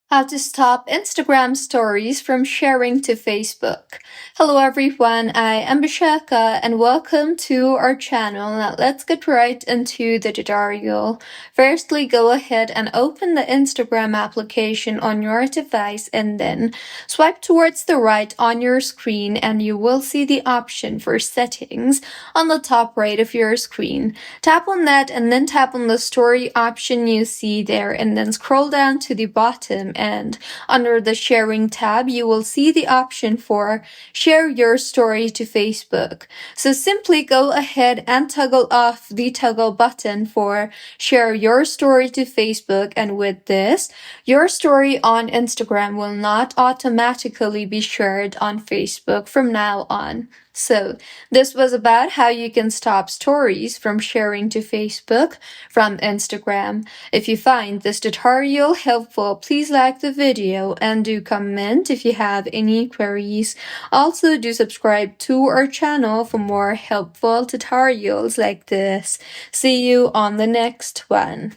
How to stop Instagram stories from sharing to Facebook. Hello everyone, I am Bishaka and welcome to our channel. Now let's get right into the tutorial. Firstly, go ahead and open the Instagram application on your device and then swipe towards the right on your screen and you will see the option for settings on the top right of your screen. Tap on that and then tap on the story option you see there and then scroll down to the bottom, and under the sharing tab you will see the option for share your story to Facebook. So simply go ahead and toggle off the toggle button for share your story to Facebook, and with this your story on Instagram will not automatically be shared on Facebook from now on. So this was about how you can stop stories from sharing to Facebook from Instagram. If you find this tutorial helpful, please like the video and do comment if you have any queries. Also, do subscribe to our channel for more helpful tutorials like this. See you on the next one.